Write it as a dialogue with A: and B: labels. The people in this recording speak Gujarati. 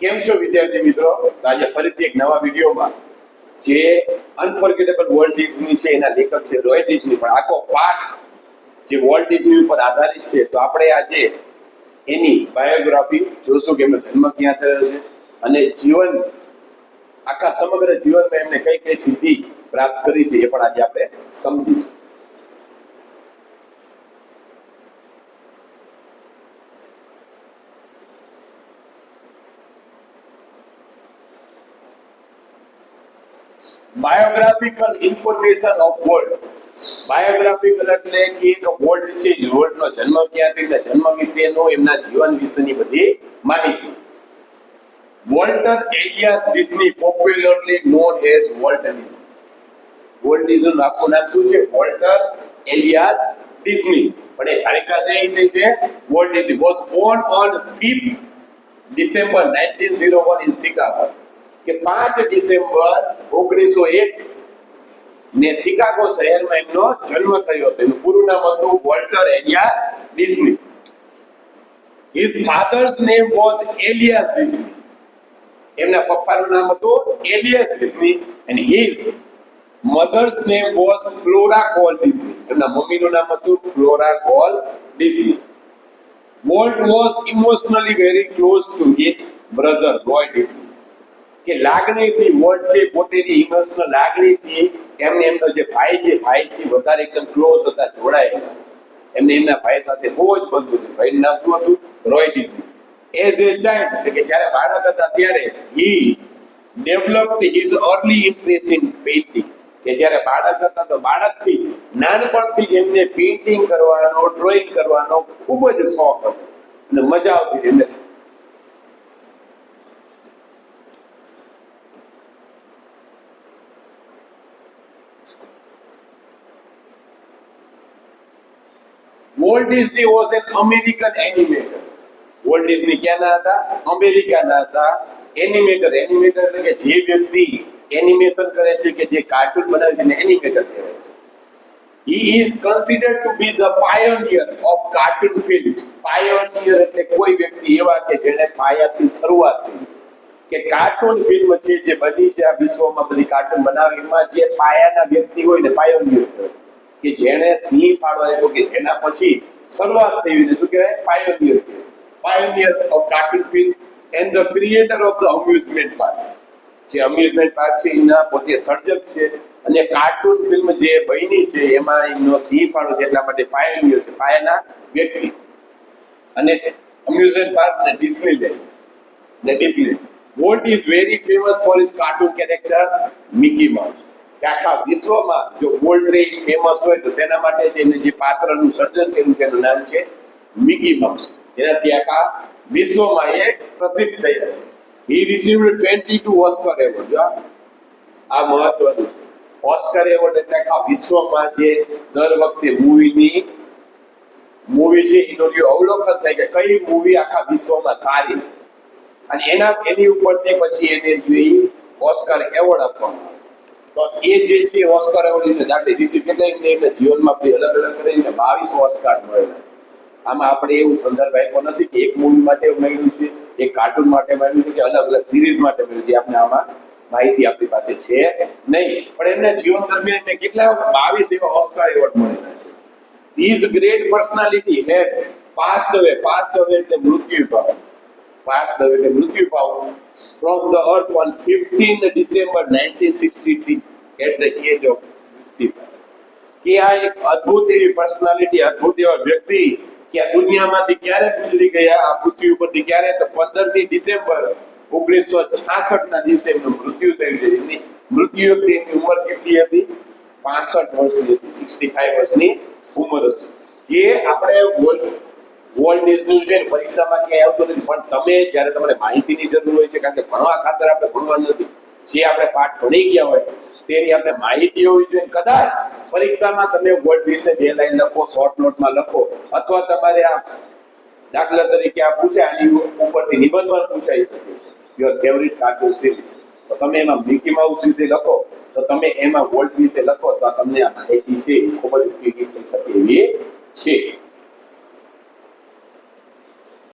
A: કેમ છો વિદ્યાર્થી મિત્રો? આજે ફરીથી એક નવા વિડીયોમાં જે અનફોરગેટેબલ વોલ્ટ ડિઝની છે એના લેખક છે રોય ડિઝની, પણ આખો પાઠ જે વોલ્ટ ડિઝની ઉપર આધારિત છે. તો આપણે આજે એની બાયોગ્રાફી જોશું કે એમનો જન્મ ક્યાં થયો છે અને જીવન આખા સમગ્ર જીવનમાં એમને કઈ કઈ સિદ્ધિ પ્રાપ્ત કરી છે એ પણ આજે આપણે સમજીશું. બાયોગ્રાફિકલ ઇન્ફોર્મેશન ઓફ વોલ્ટ. બાયોગ્રાફિકલ એટલે કે એક વોલ્ટ છે, વોલ્ટનો જન્મ ક્યાંથી, જન્મ વિશેનો એમના જીવન વિશેની બધી માહિતી. Walter Elias Disney, popularly known as Walt Disney. Walt ડિઝનીનું આખું નામ શું છે? વોલ્ટર એલિયાસ ડિઝની, પણ એ જાણીતા છે volt Disney was Born on 5th December 1901 in Chicago. કે 5 ડિસેમ્બર 1901 ને શિકાગો શહેરમાં એમનો જન્મ થયો હતો. એનું પૂરું નામ હતું Walter Elias Disney. His father's name was Elias Disney. એમના પપ્પાનું નામ હતું એલિયસ Disney and his mother's name was Flora Cole Disney. એમના મમ્મીનું નામ હતું flora call Disney. Walt was emotionally very close to his brother Roy Disney. કે લાગણીથી વોલ્ટ છે પોતેની ઇમોશનલ લાગણીથી એમને એમનો જે ભાઈ છે ભાઈથી વધારે એકદમ ક્લોઝ હતા, જોડાયેલા. એમને એમના ભાઈ સાથે બહુ જ બંધુ હતું. ભાઈનું નામ શું હતું? Roy Disney. As a child એટલે કે જ્યારે બાળક હતા ત્યારે he developed his early interest in painting. કે જ્યારે બાળક હતા તો બાળકથી નાનપણથી જ એમને પેઇન્ટિંગ કરવાનો, ડ્રોઈંગ કરવાનો ખૂબ જ શોખ હતો અને મજા આવતી એમને. Walt Disney was an American animator. વોલ્ટ ડિઝની ક્યાંના હતા? અમેરિકાના હતા. એનિમેટર, એનિમેટર એટલે કે જે વ્યક્તિ એનિમેશન કરે છે, કે જે કાર્ટૂન બનાવે છે એને એનિમેટર કહેવાય છે. He is considered to be the pioneer of cartoon films. Pioneer એટલે કોઈ વ્યક્તિ એવા કે જેણે પાયાથી શરૂઆત કરી. કે કાર્ટૂન ફિલ્મ છે જે બની છે આ વિશ્વમાં બધી કાર્ટૂન બનાવી, એમાં જે પાયાના વ્યક્તિ હોય ને પાયોનિયર કહેવાય. કે જેણે સિંહ ફાળો આપ્યો, કે જેના પછી શરૂઆત થઈ ને શું કહેવાય? પાયોનિયર કહેવાય. Pioneer of cartoon film and the creator of the amusement park. જે અમ્યુઝમેન્ટ પાર્ક છે એના પોતે સર્જક છે અને કાર્ટૂન ફિલ્મ જે બની છે એમાં એમનો સિંહ ફાળો છે, એટલા માટે પાયોનિયર છે, પાયાના વ્યક્તિ. અને અમ્યુઝમેન્ટ પાર્ક ને ડિસ્નીલેન્ડ ને Disneyland. Walt is very famous for his cartoon character Mickey Mouse. કે આખા વિશ્વમાં જો વોલ્ટ ફેમસ હોય તો શેના માટે છે? એને જે પાત્રનું સર્જન કર્યું છે એનું નામ છે મિકી માઉસ. એનાથી આખા વિશ્વમાં એ પ્રસિદ્ધ થયા છે. He received 22 Oscar award. આ મહત્વનું છે. ઓસ્કર એવોર્ડ એટલે આખા વિશ્વમાં જે દર વખતે મૂવી છે એનો જે અવલોકન થાય કે કઈ મૂવી આખા વિશ્વમાં સારી, અને એની ઉપરથી પછી એને જે ઓસ્કર એવોર્ડ આપવામાં આવે. તો એ જે છે ઓસ્કર એવોર્ડ એને દાખલે રિસીવ કેટલા એમને જીવનમાં અલગ અલગ કરીને 22 ઓસ્કાર મળેલા છે. આમાં આપણે એવું સંદર્ભ આપ્યો નથી કે એક મૂવી માટે મળ્યું છે, એક કાર્ટૂન માટે મળ્યું છે, કે અલગ અલગ સિરીઝ માટે મળ્યું છે. આપણે આમાં માહિતી આપણી પાસે છે નહીં, પણ એમના જીવન દરમિયાન એમને કેટલા 22 એવા ઓસ્કાર એવોર્ડ મળેલા છે. These great personality had passed away એટલે મૃત્યુ પામ્યા. Passed away એટલે મૃત્યુ પામ્યું from the earth on 15 December 1963 at the age of 55. કે આ એક અદ્ભુત એવી પર્સનાલિટી, અદ્ભુત એવા વ્યક્તિ કે આ દુનિયામાંથી ક્યારે ગુજરી ગયા, આ પૃથ્વી ઉપરથી ક્યારે? તો 15 ડિસેમ્બર 1966 ના દિવસે એમનું મૃત્યુ થયું છે. એમની મૃત્યુ વખતે એમની ઉંમર કેટલી હતી? 65 વર્ષની હતી. 65 વર્ષની ઉંમર હતી. જે આપણે વોલ્ટ ડિઝની છે ને પરીક્ષામાં ક્યાંય આવતું નથી, પણ તમે જ્યારે તમારે માહિતીની જરૂર હોય છે, કારણ કે ભણવા ખાતર આપણે ભણવાનું નથી, જે આપણે પાઠ ભણી ગયા હોય તેની આપણે માહિતી હોવી જોઈએ. કદાચ પરીક્ષામાં તમે વોલ્ટ વિશે 2 લાઈન લખો, શોર્ટ નોટમાં લખો, અથવા તમારે આ દાખલા તરીકે આ પૂછાય આની ઉપરથી નિબંધ પણ પૂછાઈ શકે છે, યોર ફેવરિટ કાર્ટૂન સિરીઝ. તો તમે એમાં મિકી માઉસ વિશે લખો, તો તમે એમાં વોલ્ટ વિશે લખો, તો તમને આ માહિતી છે ખૂબ જ ઉપયોગી થઈ શકે એવી છે.